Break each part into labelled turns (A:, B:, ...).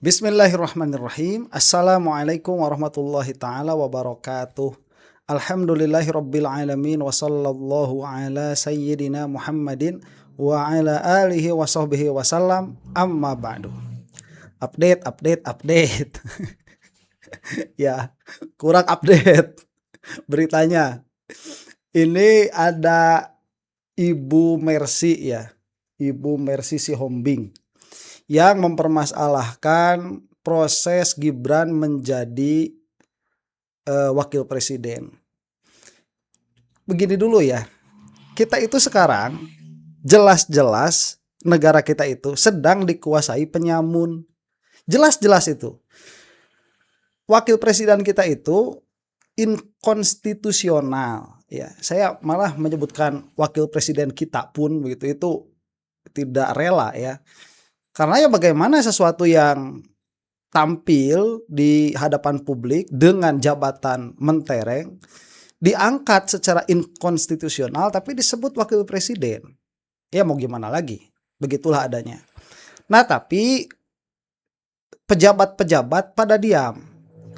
A: Bismillahirrahmanirrahim. Assalamualaikum warahmatullahi taala wabarakatuh. Alhamdulillahirabbil alamin wa sallallahu ala sayyidina Muhammadin wa ala alihi wa sahbihi wasallam. Amma ba'du. Update. Ya, kurang update beritanya. Ini ada Ibu Mercy ya. Ibu Mercy Sihombing yang mempermasalahkan proses Gibran menjadi wakil presiden. Begini dulu ya, kita itu sekarang jelas-jelas negara kita itu sedang dikuasai penyamun. Jelas-jelas itu. Wakil presiden kita itu inkonstitusional. Ya, saya malah menyebutkan wakil presiden kita pun begitu itu tidak rela ya. Karena ya bagaimana sesuatu yang tampil di hadapan publik dengan jabatan mentereng diangkat secara inkonstitusional tapi disebut wakil presiden. Ya mau gimana lagi? Begitulah adanya. Nah tapi pejabat-pejabat pada diam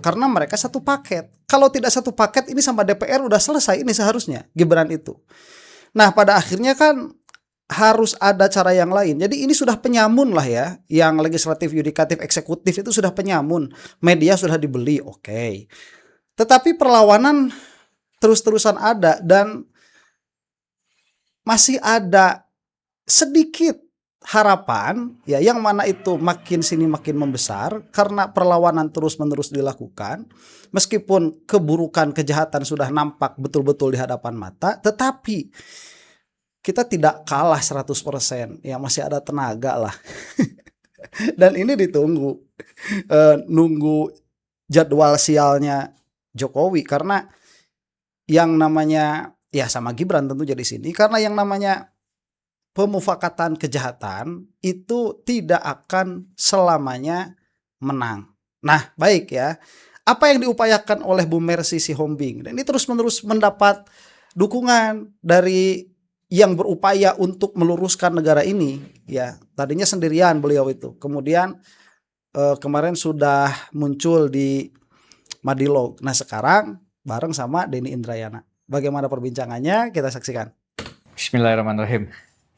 A: karena mereka satu paket. Kalau tidak satu paket ini sama DPR udah selesai ini seharusnya Gibran itu. Nah pada akhirnya kan harus ada cara yang lain. Jadi ini sudah penyamun lah ya. Yang legislatif, yudikatif, eksekutif itu sudah penyamun. Media sudah dibeli, oke. Tetapi perlawanan terus-terusan ada dan masih ada sedikit harapan ya, yang mana itu makin sini makin membesar karena perlawanan terus-menerus dilakukan. Meskipun keburukan, kejahatan sudah nampak betul-betul di hadapan mata, tetapi kita tidak kalah 100%, ya masih ada tenaga lah. Dan ini ditunggu, nunggu jadwal sialnya Jokowi karena yang namanya ya sama Gibran tentu jadi sini karena yang namanya pemufakatan kejahatan itu tidak akan selamanya menang. Nah baik ya, apa yang diupayakan oleh Bu Mercy Sihombing dan ini terus-menerus mendapat dukungan dari yang berupaya untuk meluruskan negara ini ya. Tadinya sendirian beliau itu, kemudian kemarin sudah muncul di Madilog. Nah sekarang bareng sama Denny Indrayana. Bagaimana perbincangannya kita saksikan.
B: Bismillahirrahmanirrahim.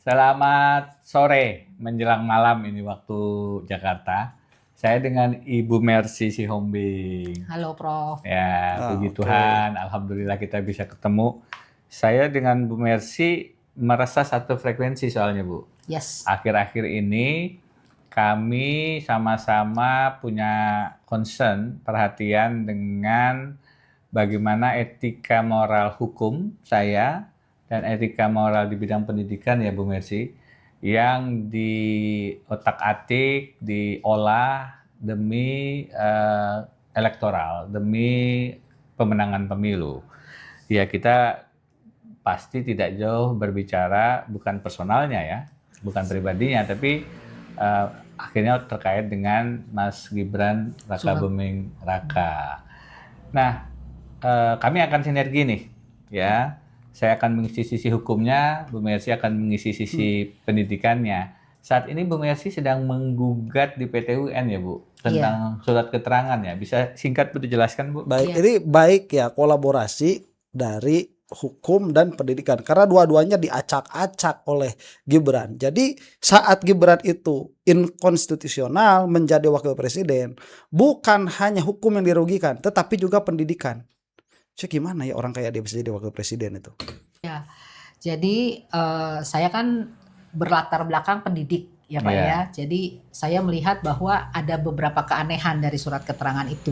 B: Selamat sore menjelang malam ini waktu Jakarta. Saya dengan Ibu Mercy Sihombing.
C: Halo Prof.
B: Ya, puji Tuhan, alhamdulillah kita bisa ketemu. Saya dengan Bu Mercy merasa satu frekuensi soalnya Bu.
C: Yes.
B: Akhir-akhir ini kami sama-sama punya concern, perhatian dengan bagaimana etika moral hukum saya dan etika moral di bidang pendidikan ya Bu Mercy yang diotak-atik, diolah demi elektoral, demi pemenangan pemilu. Ya kita pasti tidak jauh berbicara bukan personalnya ya, bukan pribadinya, tapi akhirnya terkait dengan Mas Gibran Rakabuming Raka. Nah, kami akan sinergi nih, ya. Saya akan mengisi sisi hukumnya, Bu Mercy akan mengisi sisi pendidikannya. Saat ini Bu Mercy sedang menggugat di PT UN ya Bu, tentang surat keterangan ya. Bisa singkat Bu dijelaskan Bu?
A: Baik, ini baik ya kolaborasi dari hukum dan pendidikan karena dua-duanya diacak-acak oleh Gibran. Jadi saat Gibran itu inkonstitusional menjadi wakil presiden, bukan hanya hukum yang dirugikan, tetapi juga pendidikan. Cek gimana ya orang kayak dia bisa jadi wakil presiden itu?
C: Ya, jadi saya kan berlatar belakang pendidik ya Pak ya. Jadi saya melihat bahwa ada beberapa keanehan dari surat keterangan itu.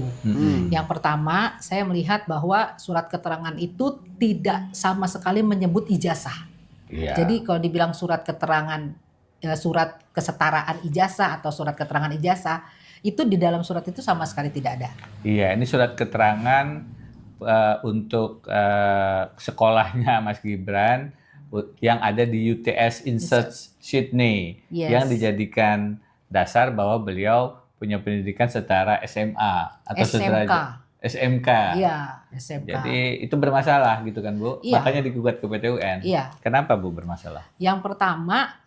C: Yang pertama, saya melihat bahwa surat keterangan itu tidak sama sekali menyebut ijazah. Jadi kalau dibilang surat keterangan, surat kesetaraan ijazah atau surat keterangan ijazah, itu di dalam surat itu sama sekali tidak ada.
B: Iya, ini surat keterangan untuk sekolahnya Mas Gibran yang ada di UTS Institute Sydney, yang dijadikan dasar bahwa beliau punya pendidikan setara SMA atau SMK.
C: Iya, SMK.
B: Jadi itu bermasalah gitu kan Bu? Iya. Makanya digugat ke PT UN.
C: Iya.
B: Kenapa Bu bermasalah?
C: Yang pertama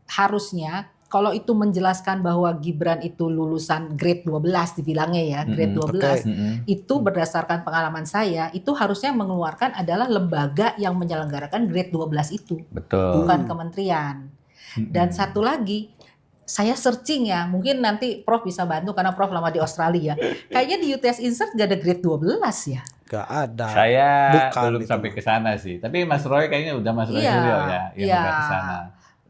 C: harusnya kalau itu menjelaskan bahwa Gibran itu lulusan grade 12 dibilangnya ya, grade 12 itu berdasarkan pengalaman saya itu harusnya mengeluarkan adalah lembaga yang menyelenggarakan grade 12 itu,
B: Betul.
C: bukan kementerian. Dan satu lagi, saya searching ya, mungkin nanti Prof bisa bantu karena Prof lama di Australia. Kayaknya di UTS Insert gak ada grade 12 ya.
A: Gak ada.
B: Saya
A: Bukan
B: belum
A: itu.
B: sampai ke sana sih. Tapi Mas Roy kayaknya udah Mas Roy
C: Iya,
B: Suryo ya yang
C: iya.
B: udah ke sana.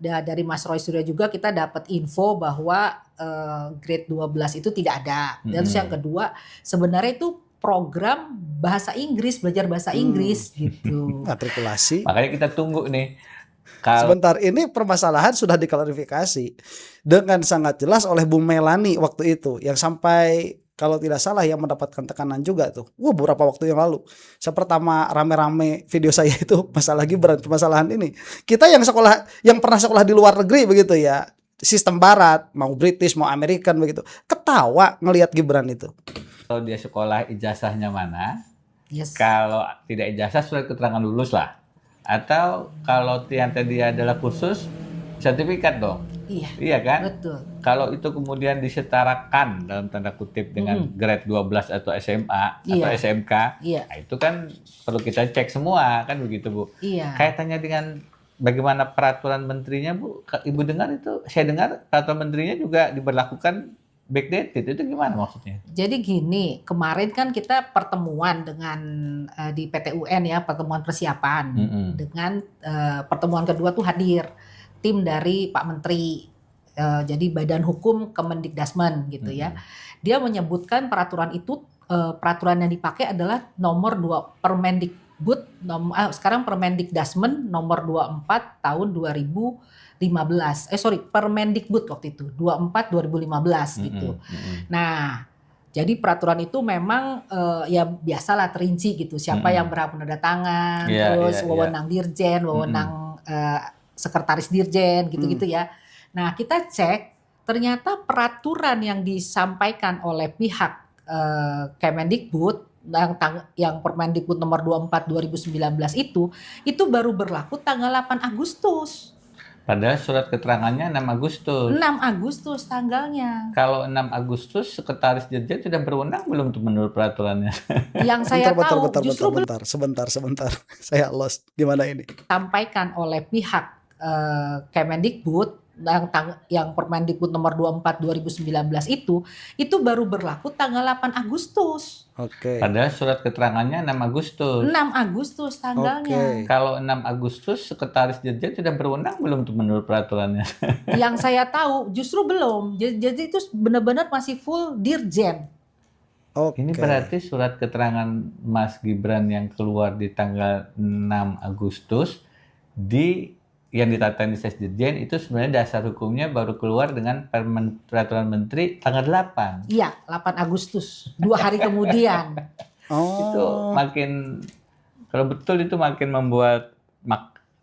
C: Dari Mas Roy Suryo juga kita dapat info bahwa grade 12 itu tidak ada. Dan terus yang kedua, sebenarnya itu program bahasa Inggris, belajar bahasa Inggris gitu.
A: Matrikulasi.
B: Makanya kita tunggu nih. Kalau
A: Sebentar, ini permasalahan sudah diklarifikasi dengan sangat jelas oleh Bu Melani waktu itu, yang sampai kalau tidak salah yang mendapatkan tekanan juga tuh. Beberapa waktu yang lalu. Saya pertama rame-rame video saya itu masalah Gibran, permasalahan ini. Kita yang sekolah, yang pernah sekolah di luar negeri begitu ya, sistem barat, mau British, mau American begitu, ketawa ngelihat Gibran itu.
B: dia sekolah ijazahnya mana?
C: Yes.
B: Kalau tidak ijazah surat keterangan lulus lah. Atau kalau yang tadi adalah kursus, sertifikat dong.
C: Iya.
B: Iya kan?
C: Betul.
B: Kalau itu kemudian disetarakan dalam tanda kutip dengan grade 12 atau SMA atau
C: Iya.
B: SMK,
C: Iya.
B: nah itu kan perlu kita cek semua kan begitu Bu.
C: Iya.
B: Kaitannya dengan bagaimana peraturan menterinya Bu, Ibu dengar itu, saya dengar peraturan menterinya juga diberlakukan backdated, itu gimana maksudnya?
C: Jadi gini, kemarin kan kita pertemuan dengan di PTUN ya, pertemuan persiapan. Dengan pertemuan kedua tuh hadir tim dari Pak Menteri. Jadi Badan Hukum Kemendikdasmen gitu ya. Dia menyebutkan peraturan itu, peraturan yang dipakai adalah nomor 2 Permendikbud, sekarang Permendikdasmen nomor 24 tahun 2015. Permendikbud waktu itu 24 2015 gitu. Nah, jadi peraturan itu memang ya biasalah terinci gitu, siapa yang berhak menandatangan, terus wewenang dirjen, wewenang sekretaris dirjen gitu-gitu ya. Nah, kita cek ternyata peraturan yang disampaikan oleh pihak Kemendikbud yang Permendikbud nomor 24 2019 itu baru berlaku tanggal 8 Agustus.
B: Padahal surat keterangannya 6 Agustus.
C: 6 Agustus tanggalnya.
B: Kalau 6 Agustus sekretaris dirjen sudah berwenang belum tuh menurut peraturannya?
C: Yang saya tahu justru
A: sebentar. Saya lost. Gimana ini?
C: Disampaikan oleh pihak Kemendikbud yang Permendikbud nomor 24 2019 itu baru berlaku tanggal 8 Agustus.
A: Oke.
B: Padahal surat keterangannya 6 Agustus.
C: 6 Agustus tanggalnya.
B: Kalau 6 Agustus sekretaris dirjen sudah berwenang belum tuh menurut peraturannya?
C: Yang saya tahu justru belum. Jadi itu benar-benar masih full dirjen.
B: Ini berarti surat keterangan Mas Gibran yang keluar di tanggal 6 Agustus yang ditetapkan di Sesdirjen itu sebenarnya dasar hukumnya baru keluar dengan peraturan menteri tanggal 8.
C: Iya, 8 Agustus. 2 hari kemudian.
B: Itu makin, kalau betul itu makin membuat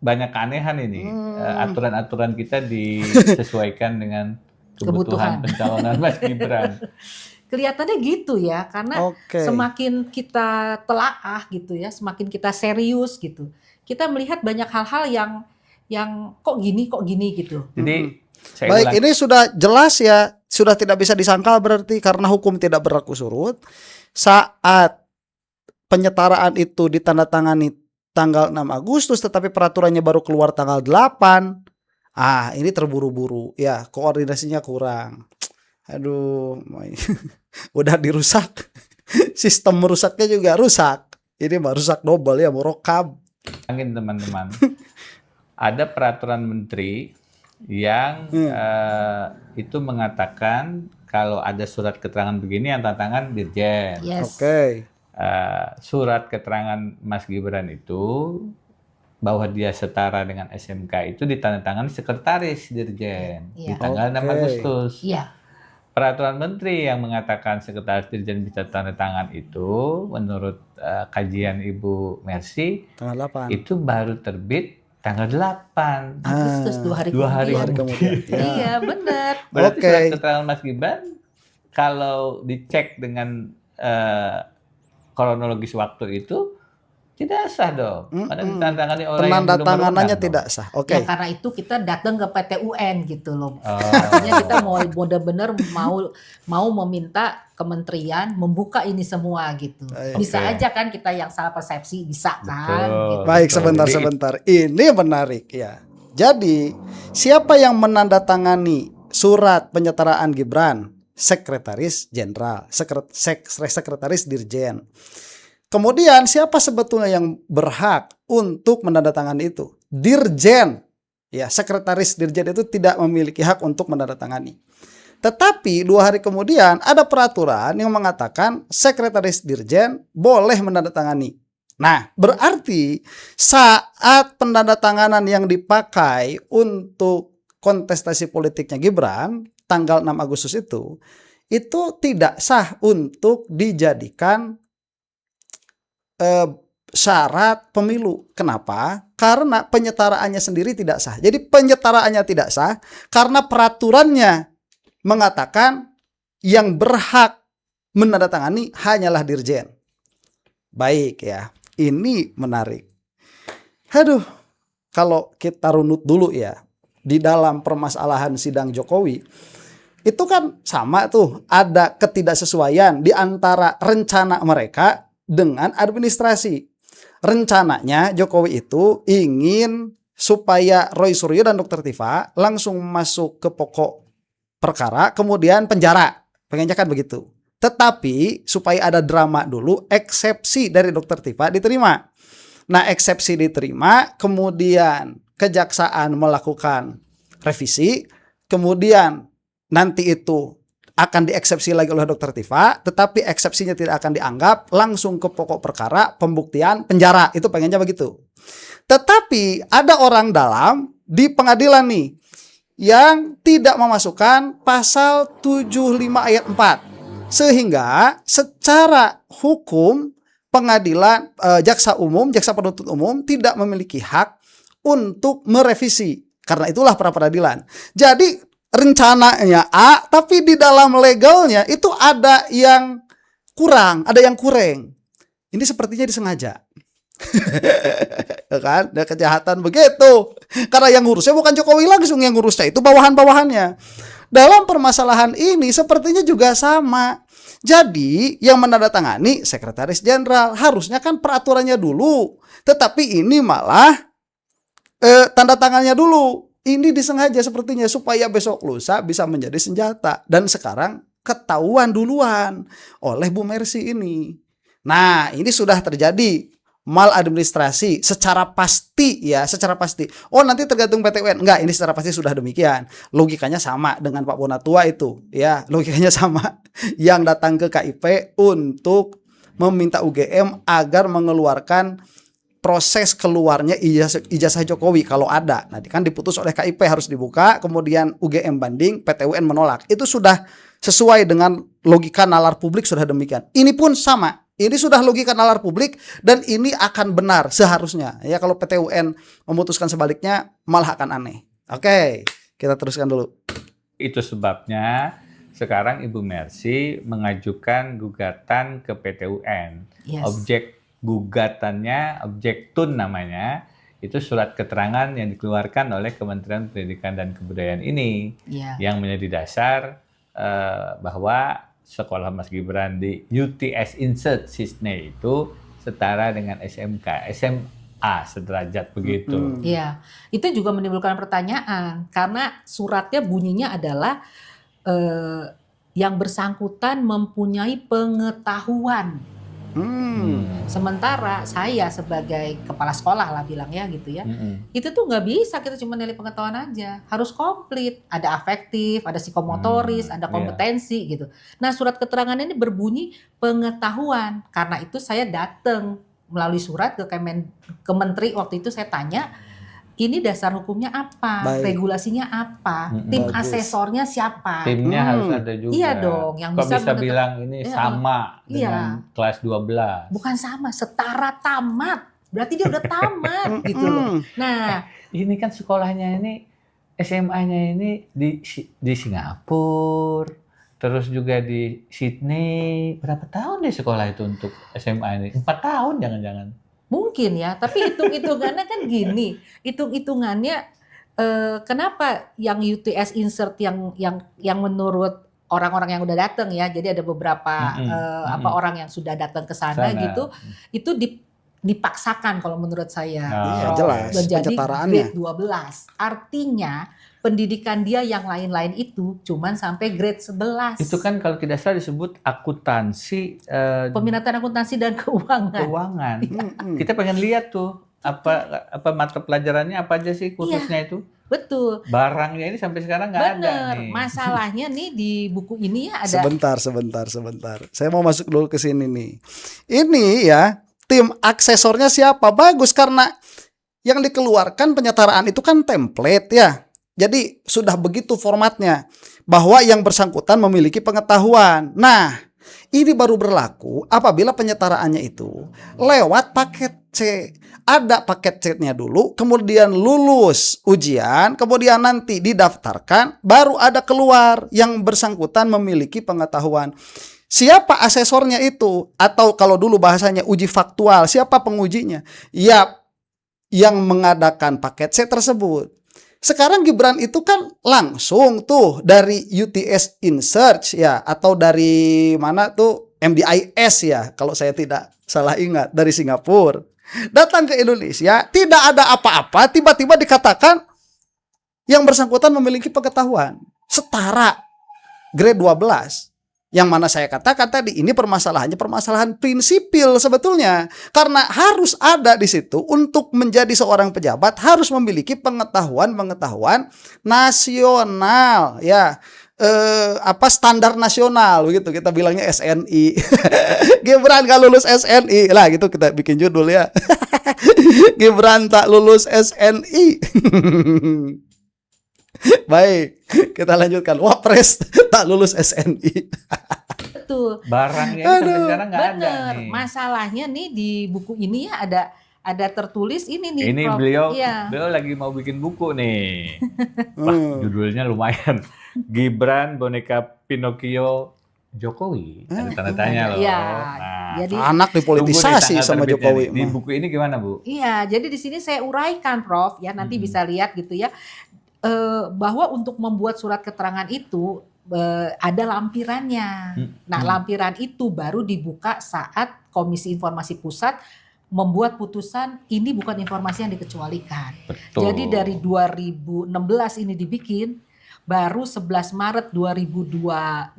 B: banyak keanehan ini. Aturan-aturan kita disesuaikan dengan kebutuhan pencalonan Mas Gibran.
C: Kelihatannya gitu ya, karena semakin kita telaah gitu ya, semakin kita serius gitu. Kita melihat banyak hal-hal yang kok gini gitu.
B: Jadi
A: baik, ini sudah jelas ya, sudah tidak bisa disangkal berarti karena hukum tidak berlaku surut. Saat penyetaraan itu ditandatangani tanggal 6 Agustus tetapi peraturannya baru keluar tanggal 8. Ini terburu-buru ya, koordinasinya kurang. Aduh, udah dirusak. Sistem merusaknya juga rusak. Ini mah rusak double ya, merokab.
B: Teman-teman. Ada peraturan menteri yang itu mengatakan kalau ada surat keterangan begini yang tantangan dirjen.
C: Yes.
B: Surat keterangan Mas Gibran itu bahwa dia setara dengan SMK itu ditandatangani sekretaris dirjen di tanggal 6 Agustus.
C: Iya.
B: Peraturan menteri yang mengatakan sekretaris dirjen bisa tanda tangan itu menurut kajian Ibu Mercy
A: tanggal 8.
B: Itu baru terbit tanggal 8
C: Agustus 2 hari kemudian. Iya, benar.
B: Berarti surat keterangan Mas Gibran kalau dicek dengan kronologis waktu itu Tidak sah dong. Karena
A: Mm-mm.
B: ditandatangani oleh yang
A: Penanda
B: belum
A: tanganannya
B: berwenang
A: tidak
B: dong.
A: sah. Oke.
C: Ya karena itu kita datang ke PT UN gitu loh.
B: Oh.
C: Artinya kita mau benar-benar mau meminta kementerian membuka ini semua gitu.
A: Baik.
C: Bisa
B: Oke.
C: aja kan kita yang salah persepsi, bisa kan?
B: Betul.
C: Gitu.
A: Baik,
B: Betul. Jadi,
A: sebentar. Ini menarik ya. Jadi, siapa yang menandatangani surat penyetaraan Gibran? Sekretaris Jenderal, Sekretaris Dirjen. Kemudian siapa sebetulnya yang berhak untuk menandatangani itu? Dirjen. Ya, Sekretaris Dirjen itu tidak memiliki hak untuk menandatangani. Tetapi 2 hari kemudian ada peraturan yang mengatakan Sekretaris Dirjen boleh menandatangani. Nah, berarti saat penandatanganan yang dipakai untuk kontestasi politiknya Gibran tanggal 6 Agustus itu tidak sah untuk dijadikan syarat pemilu. Kenapa? Karena penyetaraannya sendiri tidak sah. Jadi penyetaraannya tidak sah karena peraturannya mengatakan yang berhak menandatangani hanyalah Dirjen. Baik ya, ini menarik. Aduh, kalau kita runut dulu ya, di dalam permasalahan sidang Jokowi, itu kan sama tuh, ada ketidaksesuaian di antara rencana mereka dengan administrasi. Rencananya Jokowi itu ingin supaya Roy Suryo dan Dr. Tifa langsung masuk ke pokok perkara, kemudian penjara. Pengennya kan begitu. Tetapi supaya ada drama dulu, eksepsi dari Dr. Tifa diterima. Nah, eksepsi diterima, kemudian kejaksaan melakukan revisi, kemudian nanti itu akan dieksepsi lagi oleh Dr. Tifa, tetapi eksepsinya tidak akan dianggap, langsung ke pokok perkara, pembuktian, penjara. Itu pengennya begitu. Tetapi ada orang dalam di pengadilan nih yang tidak memasukkan pasal 75 ayat 4. Sehingga secara hukum pengadilan, jaksa penuntut umum tidak memiliki hak untuk merevisi. Karena itulah pra peradilan. Jadi rencananya A, tapi di dalam legalnya itu ada yang kurang, ada yang kurang. Ini sepertinya disengaja. Kan? Ada kejahatan begitu. Karena yang ngurusnya bukan Jokowi langsung, yang ngurusnya itu bawahan-bawahannya. Dalam permasalahan ini sepertinya juga sama. Jadi yang menandatangani Sekretaris Jenderal, harusnya kan peraturannya dulu. Tetapi ini malah tanda tangannya dulu. Ini disengaja sepertinya supaya besok lusa bisa menjadi senjata. Dan sekarang ketahuan duluan oleh Bu Mercy ini. Nah, ini sudah terjadi maladministrasi secara pasti ya, secara pasti. Oh, nanti tergantung PT UN. Enggak, ini secara pasti sudah demikian. Logikanya sama dengan Pak Bonatua itu, ya. Logikanya sama. Yang datang ke KIP untuk meminta UGM agar mengeluarkan proses keluarnya ijazah Jokowi kalau ada. Nanti kan diputus oleh KIP harus dibuka, kemudian UGM banding, PT UN menolak. Itu sudah sesuai dengan logika nalar publik, sudah demikian. Ini pun sama. Ini sudah logika nalar publik dan ini akan benar seharusnya. Ya, kalau PT UN memutuskan sebaliknya malah akan aneh. Oke, kita teruskan dulu.
B: Itu sebabnya sekarang Ibu Mercy mengajukan gugatan ke PT UN.
C: Yes.
B: Objek gugatannya, objektun namanya, itu surat keterangan yang dikeluarkan oleh Kementerian Pendidikan dan Kebudayaan ini, yang menjadi dasar bahwa sekolah Mas Gibran di UTS Insert Sisne itu setara dengan SMK, SMA sederajat begitu.
C: Iya, itu juga menimbulkan pertanyaan karena suratnya bunyinya adalah yang bersangkutan mempunyai pengetahuan. Sementara saya sebagai kepala sekolah lah bilangnya gitu ya, itu tuh nggak bisa kita cuma nilai pengetahuan aja, harus komplit, ada afektif, ada psikomotoris, ada kompetensi gitu. Nah, surat keterangan ini berbunyi pengetahuan, karena itu saya datang melalui surat ke Menteri waktu itu, saya tanya ini dasar hukumnya apa, regulasinya apa, tim asesornya siapa?
B: Timnya harus ada juga.
C: Iya dong, yang
B: kok bisa bilang ini sama dengan kelas 12.
C: Bukan sama, setara tamat. Berarti dia udah tamat gitu loh. Nah,
B: ini kan sekolahnya ini, SMA-nya ini di Singapura, terus juga di Sydney. Berapa tahun deh sekolah itu untuk SMA ini? 4 tahun jangan-jangan.
C: Mungkin ya, tapi hitung-hitungannya kan gini, hitung-hitungannya kenapa yang UTS insert yang menurut orang-orang yang udah datang ya, jadi ada beberapa orang yang sudah datang ke sana gitu, itu dipaksakan kalau menurut saya.
A: Iya, jelas
C: Menjadi
A: pencetaraannya.
C: grade 12. Artinya pendidikan dia yang lain-lain itu cuman sampai grade 11.
B: Itu kan kalau tidak salah disebut akuntansi
C: peminatan akuntansi dan keuangan.
B: Kita pengen lihat tuh apa mata pelajarannya apa aja sih khususnya itu.
C: Betul.
B: Barangnya ini sampai sekarang nggak ada nih.
C: Masalahnya nih di buku ini ya ada.
A: Sebentar. Saya mau masuk dulu ke sini nih. Ini ya, tim aksesornya siapa? Bagus karena yang dikeluarkan penyetaraan itu kan template ya. Jadi sudah begitu formatnya bahwa yang bersangkutan memiliki pengetahuan. Nah, ini baru berlaku apabila penyetaraannya itu lewat paket C. Ada paket C-nya dulu, kemudian lulus ujian, kemudian nanti didaftarkan, baru ada keluar yang bersangkutan memiliki pengetahuan. Siapa asesornya itu? Atau kalau dulu bahasanya uji faktual, siapa pengujinya? Ya, yang mengadakan paket C tersebut. Sekarang Gibran itu kan langsung tuh dari UTS InSearch ya, atau dari mana tuh, MDIS ya kalau saya tidak salah ingat, dari Singapura. Datang ke Indonesia, tidak ada apa-apa, tiba-tiba dikatakan yang bersangkutan memiliki pengetahuan setara grade 12. Yang mana saya katakan tadi ini permasalahannya permasalahan prinsipil sebetulnya. Karena harus ada di situ untuk menjadi seorang pejabat harus memiliki pengetahuan nasional ya. Standar nasional begitu kita bilangnya SNI. Gibran gak lulus SNI lah gitu kita bikin judul ya. Gibran tak lulus SNI. Baik, kita lanjutkan. Wapres tak lulus SNI.
C: Betul.
B: Barangnya ini sampai sekarang nggak ada nih.
C: Masalahnya nih di buku ini ya ada tertulis ini nih.
B: Ini
C: Prof.
B: beliau lagi mau bikin buku nih. Wah, judulnya lumayan. Gibran boneka Pinocchio Jokowi. Ada tanda tanya loh.
C: Iya.
B: Nah,
C: Jadi
A: anak dipolitisasi sama Jokowi.
B: Di buku ini gimana, Bu?
C: Iya, jadi di sini saya uraikan, Prof. Ya nanti bisa lihat gitu ya. Bahwa untuk membuat surat keterangan itu ada lampirannya. Nah, lampiran itu baru dibuka saat Komisi Informasi Pusat membuat putusan ini bukan informasi yang dikecualikan.
B: Betul.
C: Jadi dari 2016 ini dibikin, baru 11 Maret 2026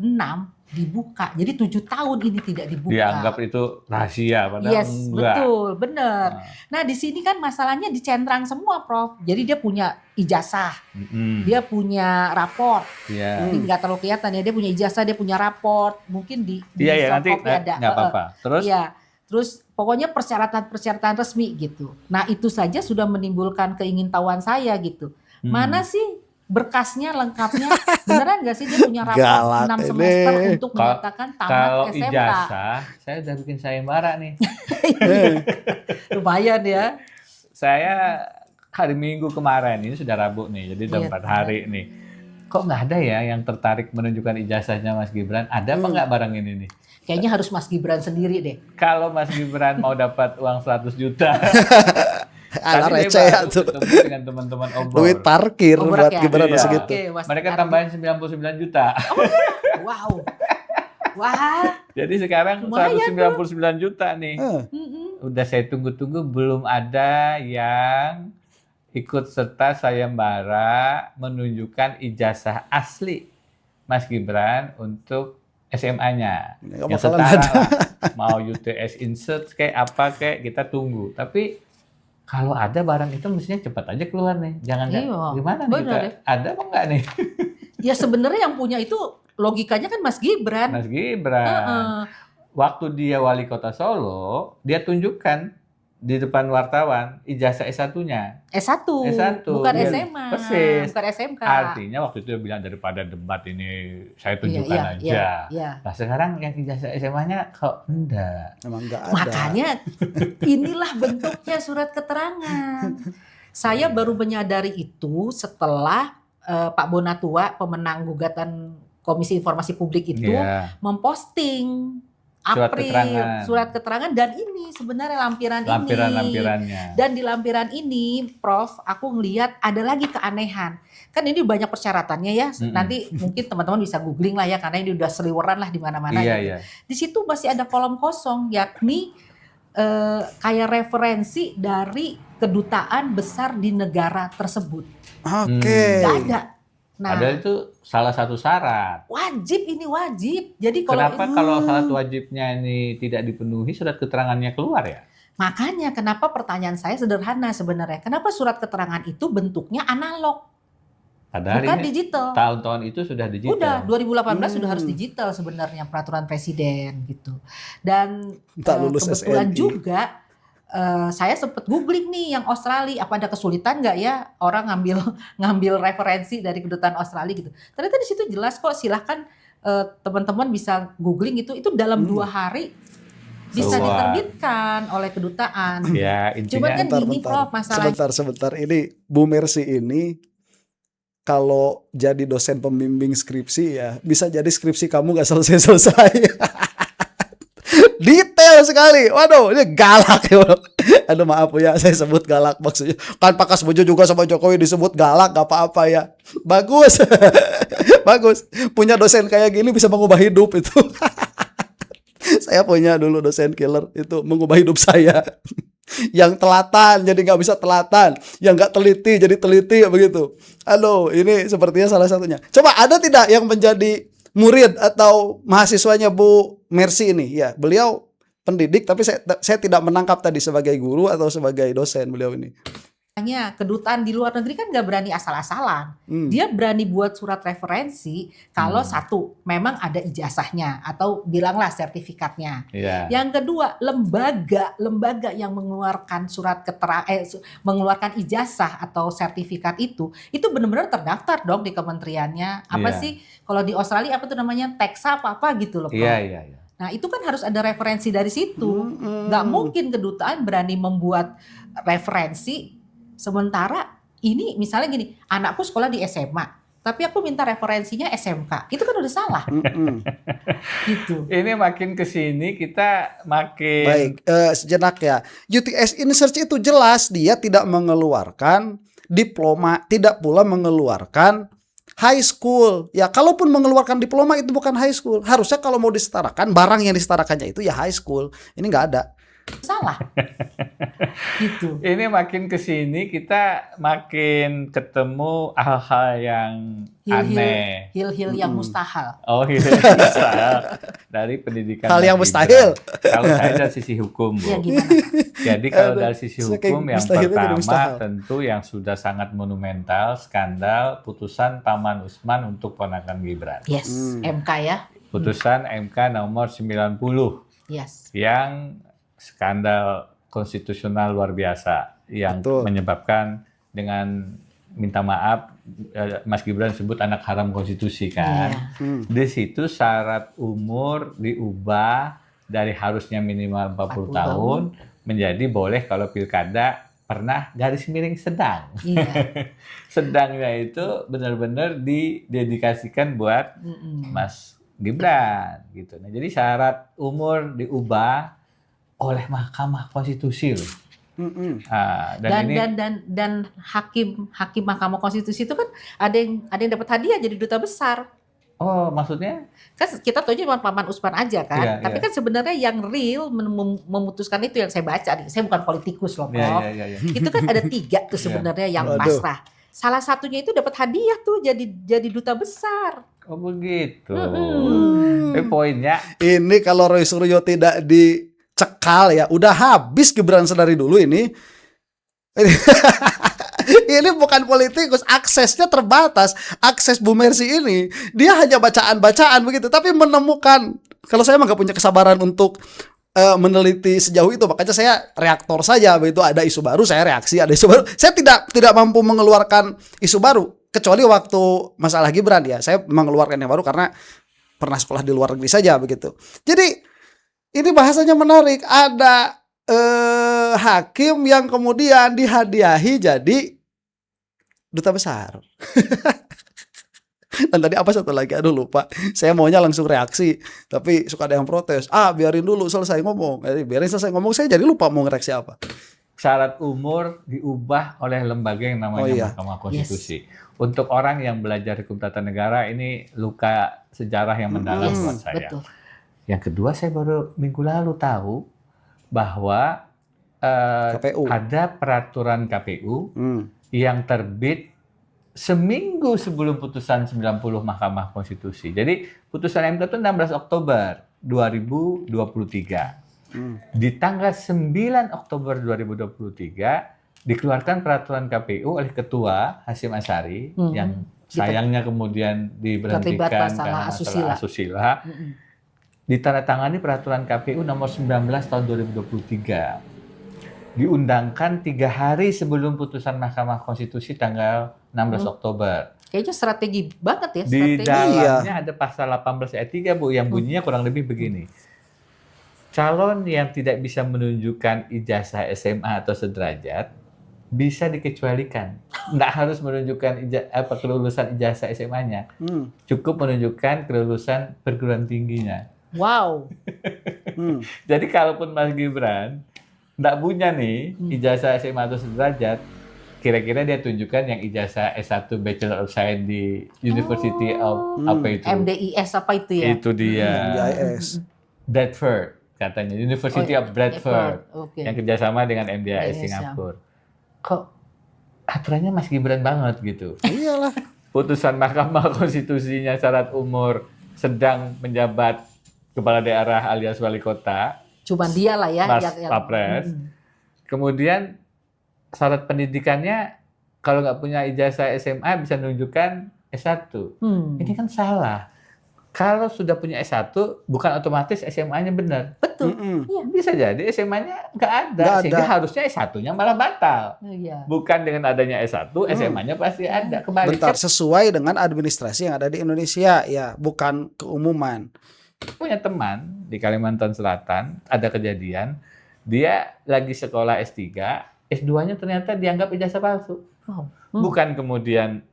C: dibuka. Jadi 7 tahun ini tidak dibuka.
B: Dianggap itu rahasia padahal
C: yes,
B: enggak.
C: Betul, benar. Nah, di sini kan masalahnya dicentrang semua, Prof. Jadi dia punya ijazah, dia punya raport. Ini nggak terlalu kelihatan ya, dia punya ijazah, dia punya raport. Mungkin di
B: nanti
C: ada.
B: Nggak apa-apa. Terus?
C: Iya. Terus pokoknya persyaratan-persyaratan resmi gitu. Nah, itu saja sudah menimbulkan keingintahuan saya gitu. Mana sih berkasnya lengkapnya? Beneran nggak sih dia punya raport 6 semester untuk menyatakan tamat
B: kalau
C: SMK? Kalau
B: ijazah, saya udah bikin sayembara nih.
C: Lumayan ya.
B: Saya hari Minggu kemarin, ini sudah Rabu nih, jadi udah 4 hari nih. Kok nggak ada ya yang tertarik menunjukkan ijazahnya Mas Gibran? Ada apa nggak barang ini nih?
C: Kayaknya harus Mas Gibran sendiri deh.
B: Kalau Mas Gibran mau dapat uang 100 juta.
A: Ala receh ya tuh.
B: Ketemu dengan teman-teman obor.
A: Duit parkir buat
C: ya?
A: Gibran
B: Iya.
A: segitu.
B: Mereka tambahin 99 juta.
C: Wow. Wah.
B: Jadi sekarang 199 juta nih. Udah saya tunggu-tunggu belum ada yang ikut serta sayembara menunjukkan ijazah asli Mas Gibran untuk SMA-nya. Yang setara lah. Mau UTS insert kayak apa kayak kita tunggu. Tapi kalau ada barang itu mestinya cepat aja keluar nih. Jangan gimana nih kita? Ada apa enggak nih?
C: Ya sebenarnya yang punya itu logikanya kan Mas Gibran.
B: Mas Gibran. Waktu dia wali kota Solo, dia tunjukkan di depan wartawan ijazah S1-nya.
C: S1. Bukan SMA.
B: Persis.
C: Bukan SMK.
B: Artinya waktu itu dia bilang daripada debat ini saya tunjukkan aja. Nah sekarang yang ijazah SMA-nya kok enggak.
A: Emang enggak ada.
C: Makanya inilah bentuknya surat keterangan. Saya baru menyadari itu setelah Pak Bonatua, pemenang gugatan Komisi Informasi Publik itu memposting April, surat keterangan dan ini sebenarnya
B: lampirannya.
C: Dan di lampiran ini, Prof, aku ngelihat ada lagi keanehan. Kan ini banyak persyaratannya ya. Nanti mungkin teman-teman bisa googling lah ya, karena ini udah seliweran lah di mana-mana.
B: Iya.
C: Di situ masih ada kolom kosong, yakni kayak referensi dari kedutaan besar di negara tersebut.
A: Oke.
C: Nggak ada. Nah,
B: Padahal itu salah satu syarat.
C: wajib. Jadi
B: Kenapa kalau syarat wajibnya ini tidak dipenuhi, surat keterangannya keluar ya?
C: makanya kenapa pertanyaan saya sederhana sebenarnya. Kenapa surat keterangan itu bentuknya analog,
B: Padahal
C: bukan
B: ini
C: digital?
B: tahun-tahun itu sudah digital.
C: Udah 2018 sudah harus digital sebenarnya peraturan presiden gitu. Dan
A: Tak lulus
C: kebetulan
A: SNI.
C: juga saya sempat googling nih yang Australia, apa ada kesulitan nggak ya orang ngambil referensi dari kedutaan Australia gitu. Ternyata di situ jelas kok, silahkan teman-teman bisa googling itu dalam 2 hari bisa
B: Keluar.
C: diterbitkan oleh kedutaan.
B: Ya,
C: Cuman kan
B: intinya
C: gini Prof, masalahnya
A: Sebentar. Ini Bu Mercy ini kalau jadi dosen pembimbing skripsi ya, bisa jadi skripsi kamu gak selesai-selesai. Detail sekali. Waduh, ini galak ya. Aduh maaf ya, saya sebut galak maksudnya. Kan Pak Kasbojo juga sama Jokowi disebut galak, gak apa-apa ya. Bagus. Bagus. Punya dosen kayak gini bisa mengubah hidup itu. Saya punya dulu dosen killer itu mengubah hidup saya. Yang telatan jadi nggak bisa telatan, yang nggak teliti jadi teliti begitu. Aduh, ini sepertinya salah satunya. Coba ada tidak yang menjadi murid atau mahasiswanya Bu Mercy ini? Ya, beliau pendidik, tapi saya tidak menangkap tadi sebagai guru atau sebagai dosen beliau ini.
C: kedutaan di luar negeri kan nggak berani asal-asalan. Dia berani buat surat referensi kalau satu, memang ada ijazahnya atau bilanglah sertifikatnya.
B: Iya.
C: Yang kedua, lembaga yang mengeluarkan mengeluarkan ijazah atau sertifikat itu benar-benar terdaftar dong di kementeriannya. Apa
B: Iya.
C: sih kalau di Australia apa tuh namanya, teksa apa gitu loh, Prof.
B: Iya.
C: Nah itu kan harus ada referensi dari situ. Nggak mungkin kedutaan berani membuat referensi, sementara ini misalnya gini, anakku sekolah di SMA, tapi aku minta referensinya SMK, itu kan udah salah. Gitu.
B: Ini makin kesini kita makin
A: Baik, sejenak ya. UTS InSearch itu jelas dia tidak mengeluarkan diploma, tidak pula mengeluarkan high school. Ya, kalaupun mengeluarkan diploma itu bukan high school. Harusnya kalau mau disetarakan, barang yang disetarakannya itu ya high school. Ini nggak ada.
C: Salah. Gitu.
B: Ini makin kesini kita makin ketemu hal-hal yang aneh.
C: Hil-hil yang mustahil.
B: Oh iya, dari pendidikan.
A: Hal yang
B: Mas
A: mustahil.
B: Gibran. Kalau saya dari sisi hukum, Bu.
C: Ya gimana?
B: Jadi kalau
A: Aduh,
B: dari sisi
A: saking
B: hukum yang
A: mustahilnya jadi
B: pertama
A: mustahil.
B: tentu yang sudah sangat monumental, skandal putusan Paman Usman untuk ponakan Gibran.
C: Yes, MK ya.
B: Putusan MK nomor 90
C: Yes.
B: yang skandal konstitusional luar biasa yang
A: Betul.
B: menyebabkan dengan minta maaf Mas Gibran sebut anak haram konstitusi kan.
C: Iya.
B: Di situ syarat umur diubah dari harusnya minimal 40 tahun menjadi boleh kalau pilkada pernah garis miring sedang.
C: Iya.
B: Sedangnya itu benar-benar didedikasikan buat Mas Gibran gitu. Nah, jadi syarat umur diubah oleh Mahkamah Konstitusi loh. Nah,
C: Dan hakim Mahkamah Konstitusi itu kan ada yang dapat hadiah jadi duta besar.
B: Oh, maksudnya?
C: Kan kita tahu cuma Paman Usman aja kan.
B: Iya,
C: Tapi
B: iya.
C: kan sebenarnya yang real memutuskan itu yang saya baca nih. Saya bukan politikus loh, Prof.
B: Iya.
C: Itu kan ada 3 tuh sebenarnya yang
A: Waduh.
C: pasrah. Salah satunya itu dapat hadiah tuh jadi duta besar.
B: Oh begitu.
C: Mm-mm.
B: Tapi poinnya
A: Ini kalau Roy Suryo tidak dicekal ya, udah habis Gibran sedari dulu ini. Ini bukan politikus, aksesnya terbatas. Akses Bu Mercy ini, dia hanya bacaan-bacaan begitu, tapi menemukan. Kalau saya emang gak punya kesabaran untuk meneliti sejauh itu, makanya saya reaktor saja. Begitu ada isu baru, saya reaksi. Ada isu baru, saya tidak mampu mengeluarkan isu baru. Kecuali waktu masalah Gibran ya, saya mengeluarkan yang baru karena pernah sekolah di luar negeri saja begitu. Jadi ini bahasanya menarik. Ada hakim yang kemudian dihadiahi jadi duta besar. Dan tadi apa satu lagi? Aduh lupa. Saya maunya langsung reaksi, tapi suka ada yang protes. Biarin dulu selesai ngomong. Biarin selesai ngomong, saya jadi lupa mau ngereaksi apa.
B: Syarat umur diubah oleh lembaga yang namanya Mahkamah Konstitusi. Untuk orang yang belajar hukum tata negara, ini luka sejarah yang mendalam buat saya.
C: Betul.
B: Yang kedua, saya baru minggu lalu tahu bahwa
A: KPU.
B: ada peraturan KPU yang terbit seminggu sebelum putusan 90 Mahkamah Konstitusi. Jadi putusan MK itu 16 Oktober 2023. Di tanggal 9 Oktober 2023 dikeluarkan peraturan KPU oleh Ketua Hasyim Asyari yang sayangnya kemudian diberhentikan karena masalah asusila. Ditandatangani peraturan KPU nomor 19 tahun 2023. Diundangkan 3 hari sebelum putusan Mahkamah Konstitusi tanggal 16 Oktober.
C: Kayaknya strategi banget ya.
B: Di dalamnya ada pasal 18 ayat 3, Bu, yang bunyinya kurang lebih begini. Calon yang tidak bisa menunjukkan ijazah SMA atau sederajat bisa dikecualikan. Nggak harus menunjukkan kelulusan ijazah SMA-nya. Cukup menunjukkan kelulusan perguruan tingginya.
C: Wow.
B: Jadi kalaupun Mas Gibran nggak punya nih ijazah SMA atau sederajat, kira-kira dia tunjukkan yang ijazah S1 Bachelor of Science di University of apa itu?
C: MDIS apa itu ya?
B: Itu dia.
A: MDIS.
B: Bradford katanya, University of Bradford. Yang kerjasama dengan MDIS Singapura. Kok aturannya Mas Gibran banget gitu?
A: Iyalah.
B: Putusan Mahkamah Konstitusinya syarat umur sedang menjabat kepala daerah alias wali kota.
C: Cuman dia lah ya.
B: Mas Papres. Kemudian syarat pendidikannya kalau nggak punya ijazah SMA bisa menunjukkan S1. Ini kan salah. Kalau sudah punya S1 bukan otomatis SMA-nya benar.
C: Betul.
B: Iya. Bisa jadi SMA-nya nggak ada. Sehingga harusnya S1-nya malah batal. Bukan dengan adanya S1, SMA-nya pasti ada. Kembali.
A: Bentar, sesuai dengan administrasi yang ada di Indonesia, ya, bukan keumuman.
B: Punya teman di Kalimantan Selatan, ada kejadian, dia lagi sekolah S3, S2-nya ternyata dianggap ijazah palsu. Bukan kemudian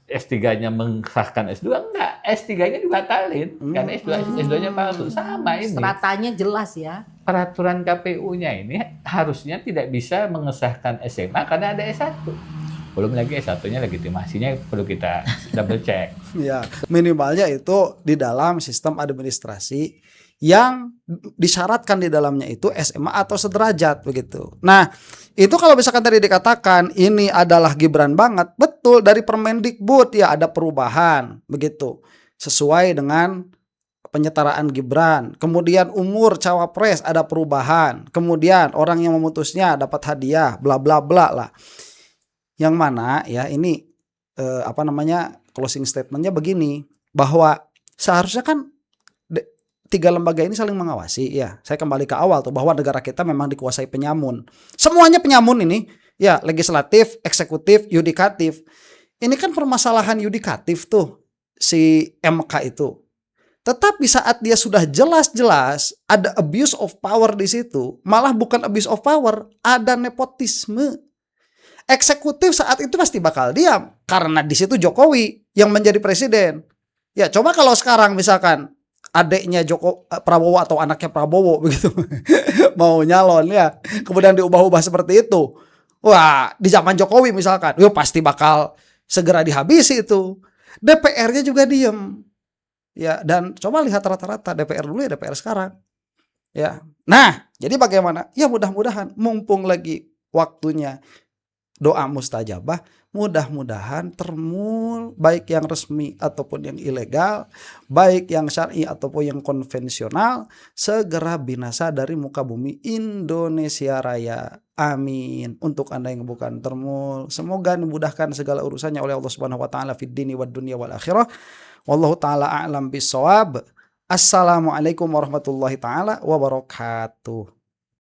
B: S3-nya mengesahkan S2, enggak. S3-nya dibatalin, karena S2-nya palsu. Sama ini.
C: Stratanya jelas ya.
B: Peraturan KPU-nya ini harusnya tidak bisa mengesahkan SMA karena ada S1. Belum lagi S1-nya legitimasinya perlu kita double check.
A: Ya, minimalnya itu di dalam sistem administrasi yang disyaratkan di dalamnya itu SMA atau sederajat begitu. Nah, itu kalau misalkan tadi dikatakan ini adalah Gibran banget, betul, dari Permendikbud ya ada perubahan begitu. Sesuai dengan penyetaraan Gibran. Kemudian umur cawapres ada perubahan. Kemudian orang yang memutusnya dapat hadiah, bla bla bla lah. Yang mana ya ini closing statementnya begini, bahwa seharusnya kan 3 lembaga ini saling mengawasi ya. Saya kembali ke awal tuh bahwa negara kita memang dikuasai penyamun. Semuanya penyamun ini ya, legislatif, eksekutif, yudikatif. Ini kan permasalahan yudikatif tuh si MK itu. Tetapi saat dia sudah jelas-jelas ada abuse of power di situ, malah bukan abuse of power, ada nepotisme. Eksekutif saat itu pasti bakal diam karena di situ Jokowi yang menjadi presiden. Ya, coba kalau sekarang misalkan adiknya Prabowo atau anaknya Prabowo begitu mau nyalon ya, kemudian diubah-ubah seperti itu. Wah, di zaman Jokowi misalkan, pasti bakal segera dihabisi itu. DPR-nya juga diem. Ya, dan coba lihat rata-rata DPR dulu ya DPR sekarang. Ya. Nah, jadi bagaimana? Ya mudah-mudahan mumpung lagi waktunya doa mustajabah, mudah-mudahan termul baik yang resmi ataupun yang ilegal, baik yang syar'i ataupun yang konvensional segera binasa dari muka bumi Indonesia Raya. Amin. Untuk Anda yang bukan termul, semoga dimudahkan segala urusannya oleh Allah Subhanahu wa taala fid dini wad dunya wal akhirah. Wallahu taala a'lam bissawab. Assalamualaikum warahmatullahi taala wabarakatuh.